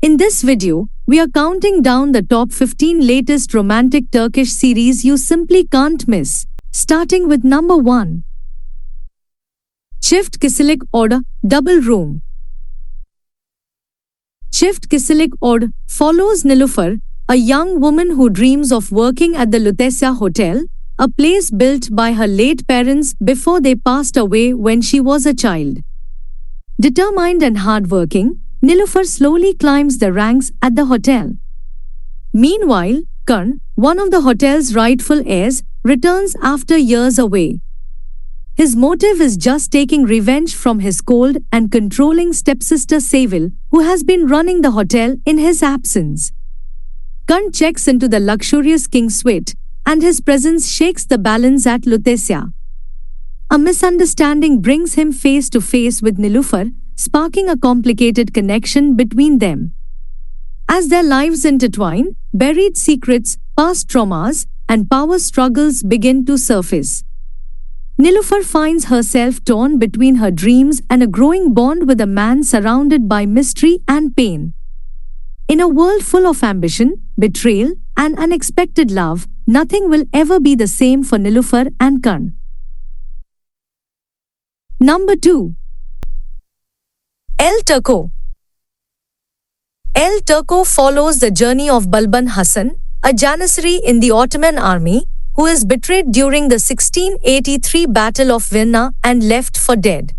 In this video, we are counting down the top 15 latest romantic Turkish series you simply can't miss. Starting with number 1. Çift Kişilik Order, Double Room. Çift Kişilik Order follows Nilüfer, a young woman who dreams of working at the Lutetia Hotel, a place built by her late parents before they passed away when she was a child. Determined and hardworking, Nilüfer slowly climbs the ranks at the hotel. Meanwhile, Karn, one of the hotel's rightful heirs, returns after years away. His motive is just taking revenge from his cold and controlling stepsister Sevil, who has been running the hotel in his absence. Karn checks into the luxurious king's suite, and his presence shakes the balance at Lutetia. A misunderstanding brings him face to face with Nilüfer, sparking a complicated connection between them. As their lives intertwine, buried secrets, past traumas, and power struggles begin to surface. Nilüfer finds herself torn between her dreams and a growing bond with a man surrounded by mystery and pain. In a world full of ambition, betrayal, and unexpected love, nothing will ever be the same for Nilüfer and Karn. Number 2. El Turco. El Turco follows the journey of Balban Hasan, a janissary in the Ottoman army, who is betrayed during the 1683 Battle of Vilna and left for dead.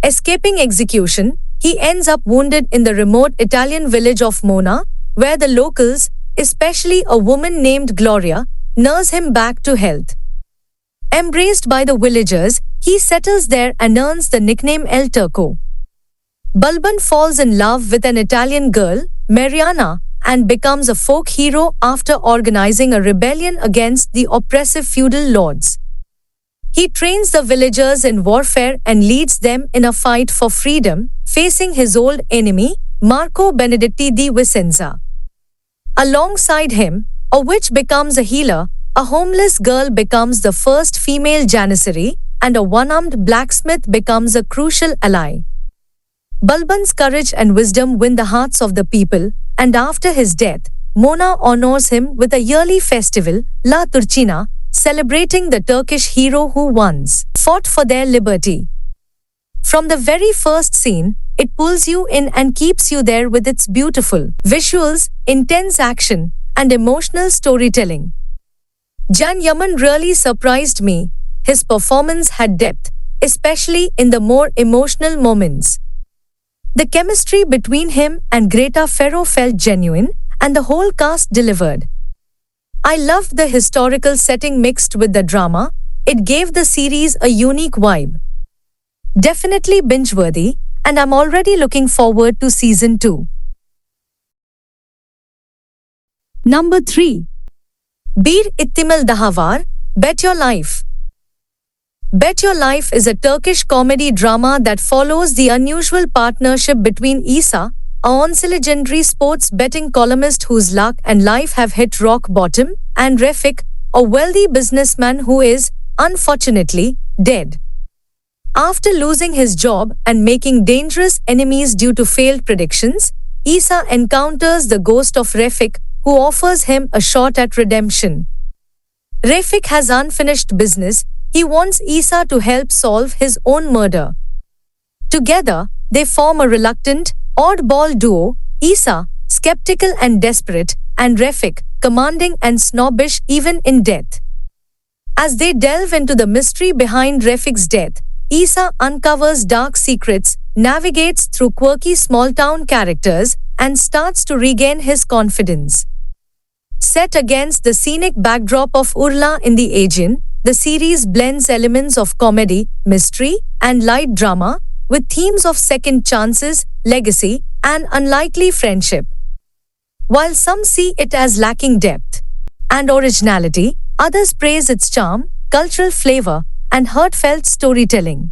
Escaping execution, he ends up wounded in the remote Italian village of Mona, where the locals, especially a woman named Gloria, nurse him back to health. Embraced by the villagers, he settles there and earns the nickname El Turco. Balban falls in love with an Italian girl, Mariana, and becomes a folk hero after organizing a rebellion against the oppressive feudal lords. He trains the villagers in warfare and leads them in a fight for freedom, facing his old enemy, Marco Benedetti di Vicenza. Alongside him, a witch becomes a healer, a homeless girl becomes the first female janissary, and a one-armed blacksmith becomes a crucial ally. Balban's courage and wisdom win the hearts of the people, and after his death, Mona honors him with a yearly festival, La Turcina, celebrating the Turkish hero who once fought for their liberty. From the very first scene, it pulls you in and keeps you there with its beautiful visuals, intense action, and emotional storytelling. Can Yaman really surprised me. His performance had depth, especially in the more emotional moments. The chemistry between him and Greta Ferro felt genuine, and the whole cast delivered. I loved the historical setting mixed with the drama. It gave the series a unique vibe. Definitely binge-worthy, and I'm already looking forward to season 2. Number 3. Bir İhtimal Daha Var, Bet Your Life. Bet Your Life is a Turkish comedy drama that follows the unusual partnership between Isa, a once legendary sports betting columnist whose luck and life have hit rock bottom, and Refik, a wealthy businessman who is, unfortunately, dead. After losing his job and making dangerous enemies due to failed predictions, Isa encounters the ghost of Refik, who offers him a shot at redemption. Refik has unfinished business. He wants Isa to help solve his own murder. Together, they form a reluctant, oddball duo, Isa, skeptical and desperate, and Refik, commanding and snobbish even in death. As they delve into the mystery behind Refik's death, Isa uncovers dark secrets, navigates through quirky small-town characters, and starts to regain his confidence. Set against the scenic backdrop of Urla in the Aegean, the series blends elements of comedy, mystery, and light drama, with themes of second chances, legacy, and unlikely friendship. While some see it as lacking depth and originality, others praise its charm, cultural flavor, and heartfelt storytelling.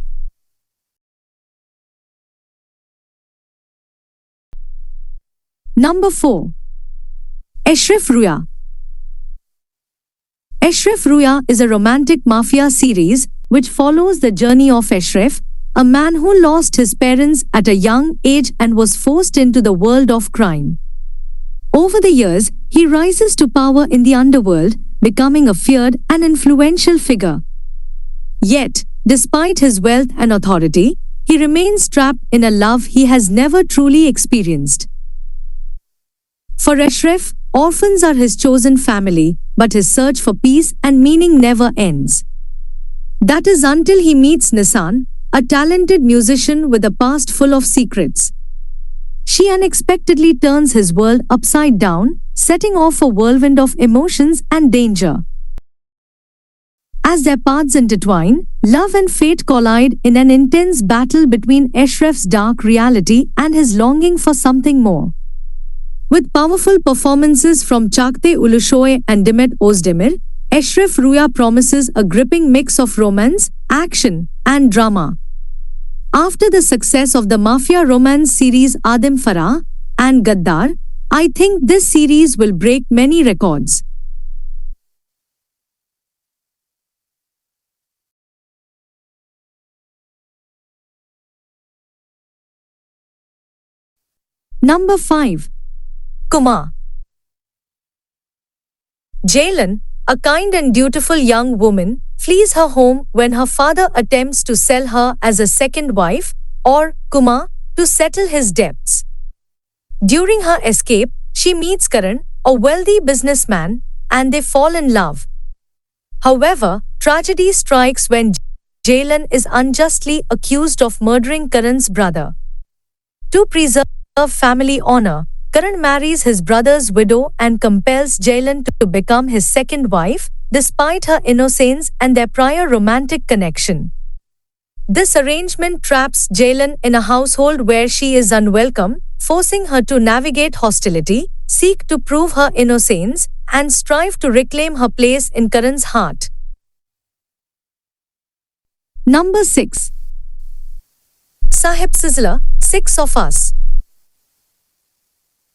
Number 4. Eşref Rüya. Eşref Rüya is a romantic mafia series which follows the journey of Eşref, a man who lost his parents at a young age and was forced into the world of crime. Over the years, he rises to power in the underworld, becoming a feared and influential figure. Yet, despite his wealth and authority, he remains trapped in a love he has never truly experienced. For Ashraf, orphans are his chosen family, but his search for peace and meaning never ends. That is until he meets Nissan, a talented musician with a past full of secrets. She unexpectedly turns his world upside down, setting off a whirlwind of emotions and danger. As their paths intertwine, love and fate collide in an intense battle between Ashraf's dark reality and his longing for something more. With powerful performances from Çağatay Ulusoy and Demet Özdemir, Ashraf Rüya promises a gripping mix of romance, action, and drama. After the success of the mafia romance series Adem Farah and Gaddar, I think this series will break many records. Number 5. Kuma. Jaylan, a kind and dutiful young woman, flees her home when her father attempts to sell her as a second wife, or Kuma, to settle his debts. During her escape, she meets Karan, a wealthy businessman, and they fall in love. However, tragedy strikes when Jaylan is unjustly accused of murdering Karan's brother. To preserve family honor, Karan marries his brother's widow and compels Jaylan to become his second wife, despite her innocence and their prior romantic connection. This arrangement traps Jaylan in a household where she is unwelcome, forcing her to navigate hostility, seek to prove her innocence, and strive to reclaim her place in Karan's heart. Number 6. Sahib Sizzler, Six of Us.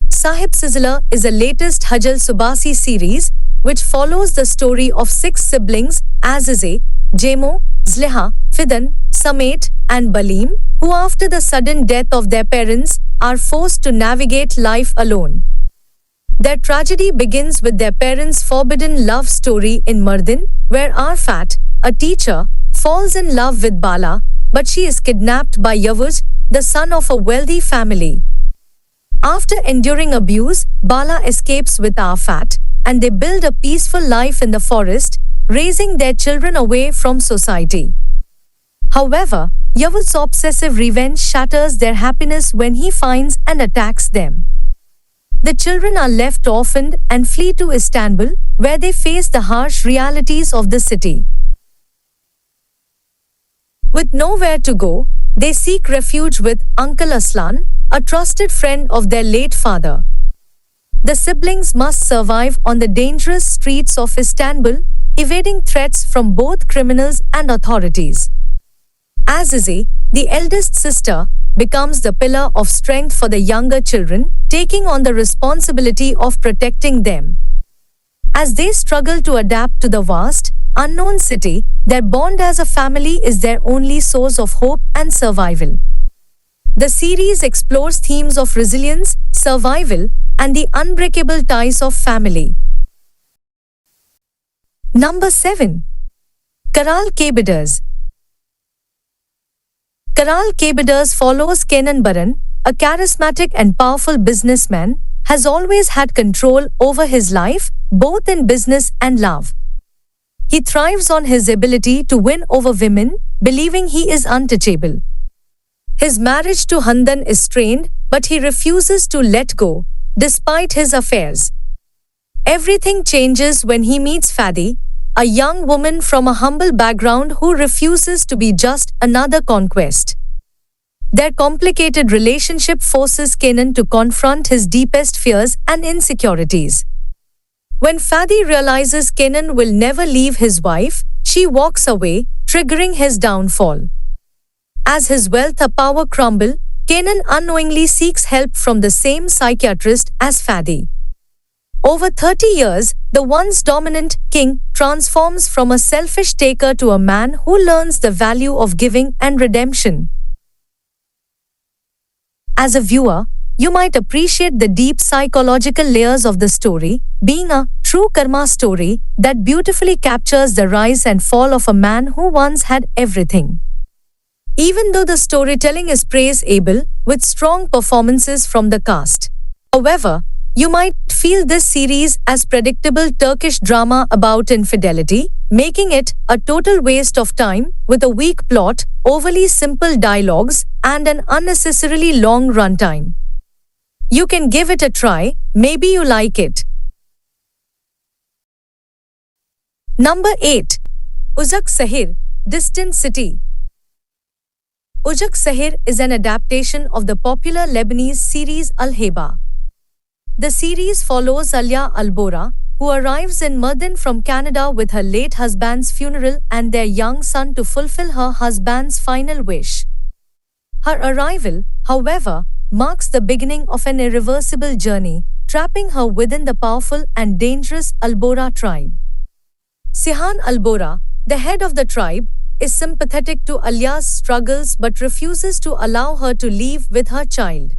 Sahib Sizzler is the latest Hajal Subasi series, which follows the story of 6 siblings, Azize, Jemo, Zleha, Fidan, Samet, and Baleem, who after the sudden death of their parents, are forced to navigate life alone. Their tragedy begins with their parents' forbidden love story in Mardin, where Arfat, a teacher, falls in love with Bala, but she is kidnapped by Yavuz, the son of a wealthy family. After enduring abuse, Bala escapes with Arfat, and they build a peaceful life in the forest, raising their children away from society. However, Yavuz's obsessive revenge shatters their happiness when he finds and attacks them. The children are left orphaned and flee to Istanbul, where they face the harsh realities of the city. With nowhere to go, they seek refuge with Uncle Aslan, a trusted friend of their late father. The siblings must survive on the dangerous streets of Istanbul, evading threats from both criminals and authorities. Azize, the eldest sister, becomes the pillar of strength for the younger children, taking on the responsibility of protecting them. As they struggle to adapt to the vast, unknown city, their bond as a family is their only source of hope and survival. The series explores themes of resilience, survival, and the unbreakable ties of family. Number 7. Karal Ke Bidders. Karal Ke Bidders follows Kenan Baran, a charismatic and powerful businessman, has always had control over his life, both in business and love. He thrives on his ability to win over women, believing he is untouchable. His marriage to Handan is strained, but he refuses to let go, despite his affairs. Everything changes when he meets Fadi, a young woman from a humble background who refuses to be just another conquest. Their complicated relationship forces Kenan to confront his deepest fears and insecurities. When Fadi realizes Kenan will never leave his wife, she walks away, triggering his downfall. As his wealth and power crumble, Kenan unknowingly seeks help from the same psychiatrist as Fadi. Over 30 years, the once dominant king transforms from a selfish taker to a man who learns the value of giving and redemption. As a viewer, you might appreciate the deep psychological layers of the story, being a true karma story that beautifully captures the rise and fall of a man who once had everything. Even though the storytelling is praiseable, with strong performances from the cast. However, you might feel this series as predictable Turkish drama about infidelity, making it a total waste of time with a weak plot, overly simple dialogues, and an unnecessarily long runtime. You can give it a try, maybe you like it. Number 8. Uşak Şehir, Distant City. Uşak Şehir is an adaptation of the popular Lebanese series Al-Heba. The series follows Alia Albora, who arrives in Mardin from Canada with her late husband's funeral and their young son to fulfill her husband's final wish. Her arrival, however, marks the beginning of an irreversible journey, trapping her within the powerful and dangerous Albora tribe. Sihan Albora, the head of the tribe, is sympathetic to Alia's struggles but refuses to allow her to leave with her child.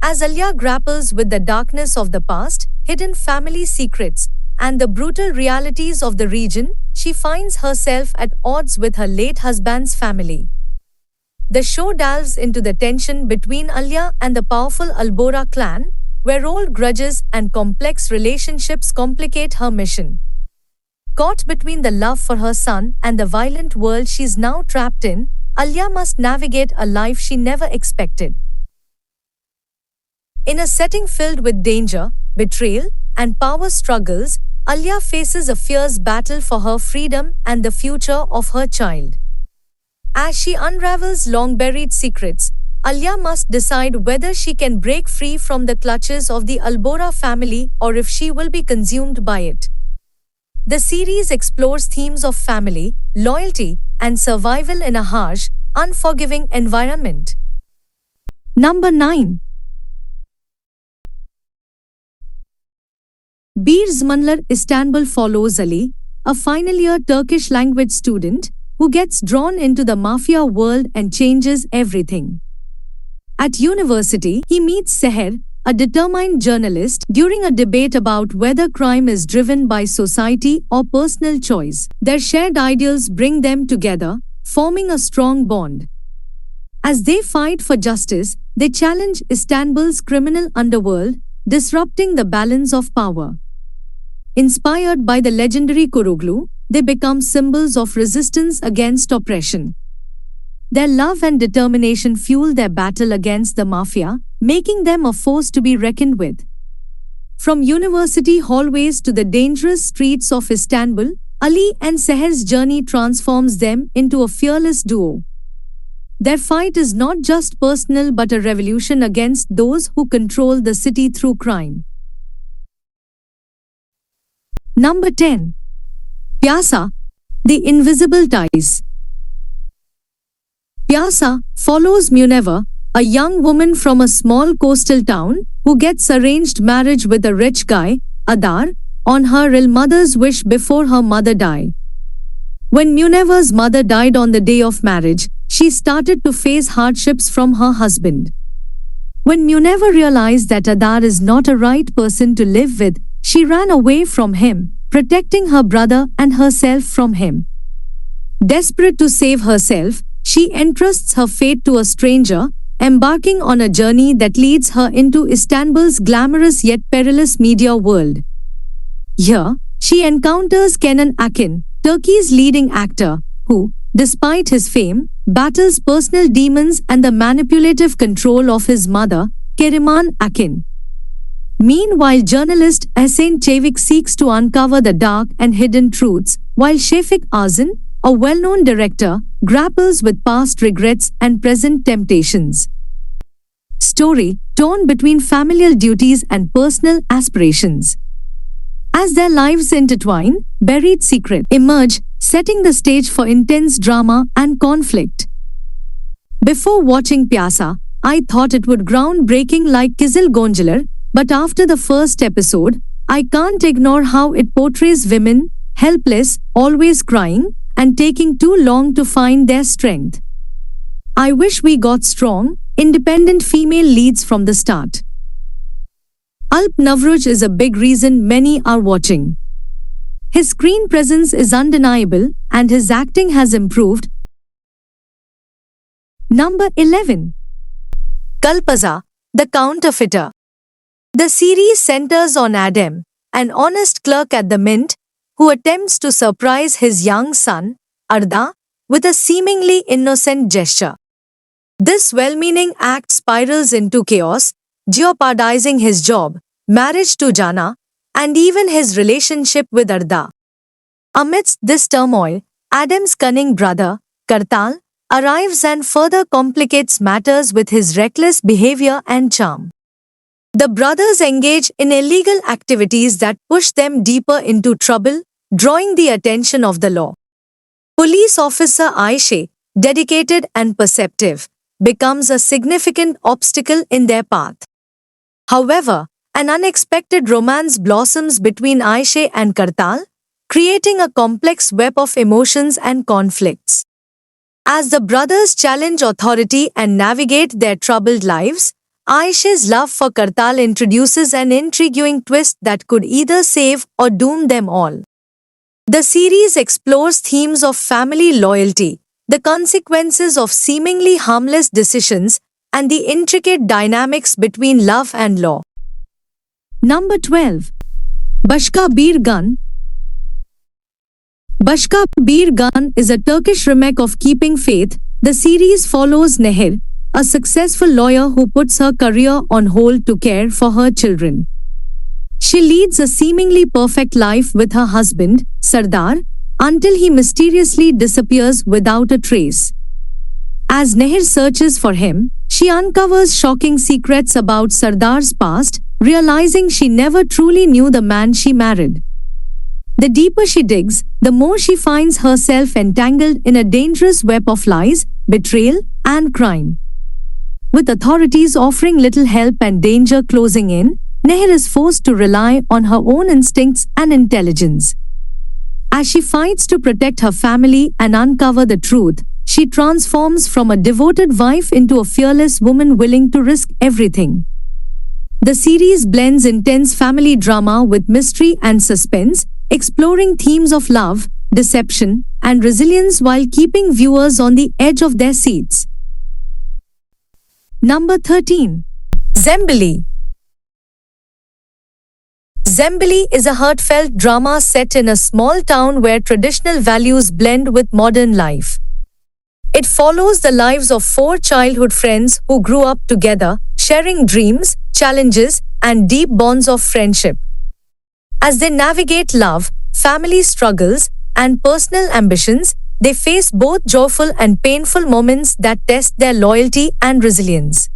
As Alia grapples with the darkness of the past, hidden family secrets, and the brutal realities of the region, she finds herself at odds with her late husband's family. The show delves into the tension between Alia and the powerful Albora clan, where old grudges and complex relationships complicate her mission. Caught between the love for her son and the violent world she's now trapped in, Alia must navigate a life she never expected. In a setting filled with danger, betrayal, and power struggles, Alia faces a fierce battle for her freedom and the future of her child. As she unravels long-buried secrets, Alia must decide whether she can break free from the clutches of the Albora family or if she will be consumed by it. The series explores themes of family, loyalty, and survival in a harsh, unforgiving environment. Number 9. Bir Zamanlar Istanbul follows Ali, a final-year Turkish language student, who gets drawn into the mafia world and changes everything. At university, he meets Seher, a determined journalist, during a debate about whether crime is driven by society or personal choice. Their shared ideals bring them together, forming a strong bond. As they fight for justice, they challenge Istanbul's criminal underworld, disrupting the balance of power. Inspired by the legendary Koroglu, they become symbols of resistance against oppression. Their love and determination fuel their battle against the mafia, making them a force to be reckoned with. From university hallways to the dangerous streets of Istanbul, Ali and Seher's journey transforms them into a fearless duo. Their fight is not just personal but a revolution against those who control the city through crime. Number 10. Pyasa, The Invisible Ties. Pyasa follows Munevver, a young woman from a small coastal town who gets arranged marriage with a rich guy, Adar, on her real mother's wish before her mother died. When Munevver's mother died on the day of marriage, she started to face hardships from her husband. When Munevver realized that Adar is not a right person to live with, she ran away from him, protecting her brother and herself from him. Desperate to save herself, she entrusts her fate to a stranger, embarking on a journey that leads her into Istanbul's glamorous yet perilous media world. Here, she encounters Kenan Akin, Turkey's leading actor, who, despite his fame, battles personal demons and the manipulative control of his mother, Keriman Akin. Meanwhile, journalist Hüseyin Çevik seeks to uncover the dark and hidden truths, while Şefik Azan, a well-known director, grapples with past regrets and present temptations. Story, torn between familial duties and personal aspirations. As their lives intertwine, buried secrets emerge, setting the stage for intense drama and conflict. Before watching Pyasa, I thought it would groundbreaking like Kizil Goncalar, but after the first episode, I can't ignore how it portrays women, helpless, always crying, and taking too long to find their strength. I wish we got strong, independent female leads from the start. Alp Navroj is a big reason many are watching. His screen presence is undeniable and his acting has improved. Number 11. Kalpazaa, the Counterfeiter. The series centers on Adam, an honest clerk at the mint, who attempts to surprise his young son, Arda, with a seemingly innocent gesture. This well-meaning act spirals into chaos, jeopardizing his job, marriage to Jana, and even his relationship with Arda. Amidst this turmoil, Adam's cunning brother, Kartal, arrives and further complicates matters with his reckless behavior and charm. The brothers engage in illegal activities that push them deeper into trouble, drawing the attention of the law. Police officer Aisha, dedicated and perceptive, becomes a significant obstacle in their path. However, an unexpected romance blossoms between Aisha and Kartal, creating a complex web of emotions and conflicts. As the brothers challenge authority and navigate their troubled lives, Aisha's love for Kartal introduces an intriguing twist that could either save or doom them all. The series explores themes of family loyalty, the consequences of seemingly harmless decisions, and the intricate dynamics between love and law. Number 12. Bashka Bir Gun. Bashka Bir Gun is a Turkish remake of Keeping Faith. The series follows Nehir, a successful lawyer who puts her career on hold to care for her children. She leads a seemingly perfect life with her husband, Sardar, until he mysteriously disappears without a trace. As Nehir searches for him, she uncovers shocking secrets about Sardar's past, realizing she never truly knew the man she married. The deeper she digs, the more she finds herself entangled in a dangerous web of lies, betrayal, and crime. With authorities offering little help and danger closing in, Nehir is forced to rely on her own instincts and intelligence. As she fights to protect her family and uncover the truth, she transforms from a devoted wife into a fearless woman willing to risk everything. The series blends intense family drama with mystery and suspense, exploring themes of love, deception, and resilience while keeping viewers on the edge of their seats. Number 13. Zembali. Zembali is a heartfelt drama set in a small town where traditional values blend with modern life. It follows the lives of 4 childhood friends who grew up together, sharing dreams, challenges, and deep bonds of friendship. As they navigate love, family struggles, and personal ambitions, they face both joyful and painful moments that test their loyalty and resilience.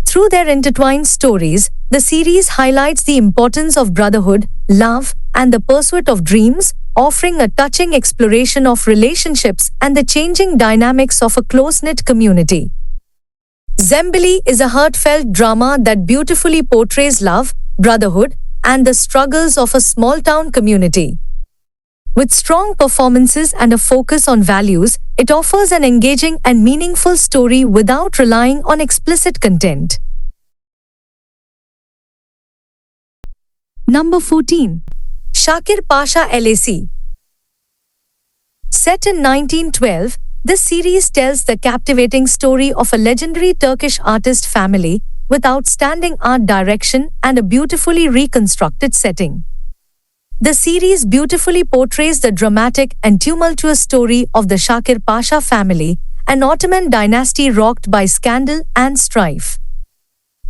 Through their intertwined stories, the series highlights the importance of brotherhood, love, and the pursuit of dreams, offering a touching exploration of relationships and the changing dynamics of a close-knit community. Zembali is a heartfelt drama that beautifully portrays love, brotherhood, and the struggles of a small-town community. With strong performances and a focus on values, it offers an engaging and meaningful story without relying on explicit content. Number 14. Shakir Pasha LAC. Set in 1912, this series tells the captivating story of a legendary Turkish artist family with outstanding art direction and a beautifully reconstructed setting. The series beautifully portrays the dramatic and tumultuous story of the Shakir Pasha family, an Ottoman dynasty rocked by scandal and strife.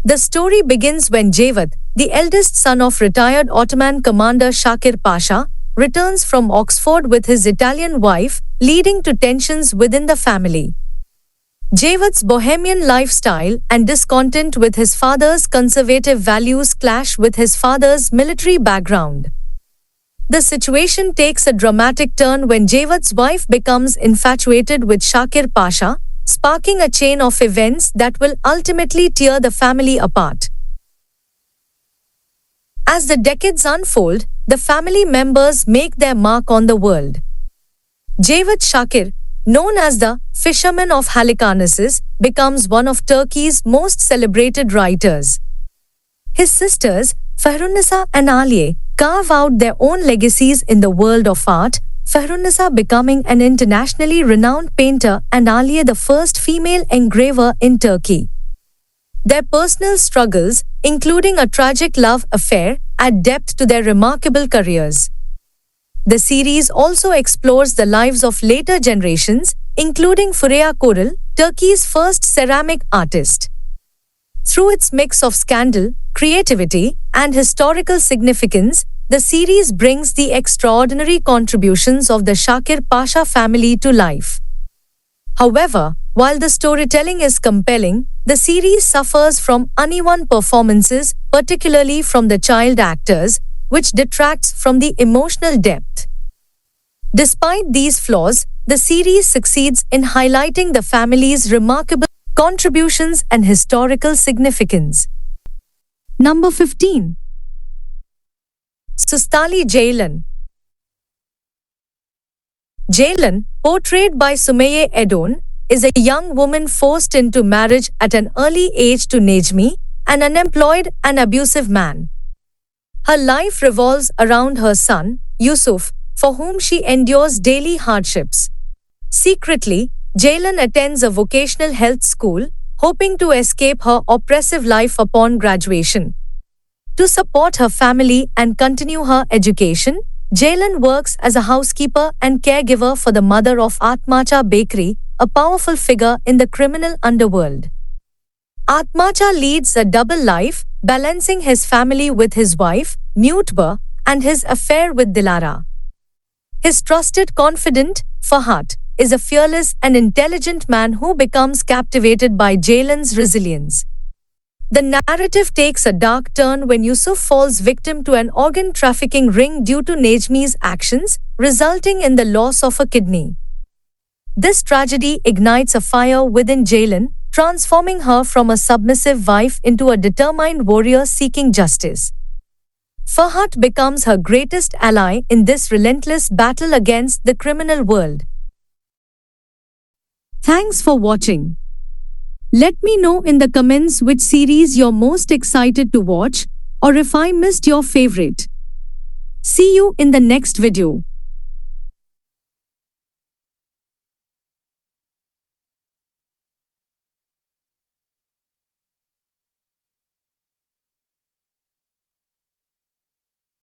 The story begins when Cevat, the eldest son of retired Ottoman commander Shakir Pasha, returns from Oxford with his Italian wife, leading to tensions within the family. Cevat's bohemian lifestyle and discontent with his father's conservative values clash with his father's military background. The situation takes a dramatic turn when Cevat's wife becomes infatuated with Shakir Pasha, sparking a chain of events that will ultimately tear the family apart. As the decades unfold, the family members make their mark on the world. Javad Shakir, known as the Fisherman of Halicarnassus, becomes one of Turkey's most celebrated writers. His sisters, Fahrunnisa and Aliye, carve out their own legacies in the world of art, Fahrunnisa becoming an internationally renowned painter and Aliye the first female engraver in Turkey. Their personal struggles, including a tragic love affair, add depth to their remarkable careers. The series also explores the lives of later generations, including Fureya Korel, Turkey's first ceramic artist. Through its mix of scandal, creativity, and historical significance, the series brings the extraordinary contributions of the Shakir Pasha family to life. However, while the storytelling is compelling, the series suffers from uneven performances, particularly from the child actors, which detracts from the emotional depth. Despite these flaws, the series succeeds in highlighting the family's remarkable contributions and historical significance. Number 15. Sustali Ceylan. Ceylan, portrayed by Sümeyye Erdoğan, is a young woman forced into marriage at an early age to Necmi, an unemployed and abusive man. Her life revolves around her son, Yusuf, for whom she endures daily hardships. Secretly, Ceylan attends a vocational health school, hoping to escape her oppressive life upon graduation. To support her family and continue her education, Ceylan works as a housekeeper and caregiver for the mother of Atmaca Bakery, a powerful figure in the criminal underworld. Atmaca leads a double life, balancing his family with his wife, Mutba, and his affair with Dilara. His trusted confidant, Fahad, is a fearless and intelligent man who becomes captivated by Ceylan's resilience. The narrative takes a dark turn when Yusuf falls victim to an organ trafficking ring due to Necmi's actions, resulting in the loss of a kidney. This tragedy ignites a fire within Ceylan, transforming her from a submissive wife into a determined warrior seeking justice. Fahad becomes her greatest ally in this relentless battle against the criminal world. Thanks for watching. Let me know in the comments which series you're most excited to watch or if I missed your favorite. See you in the next video.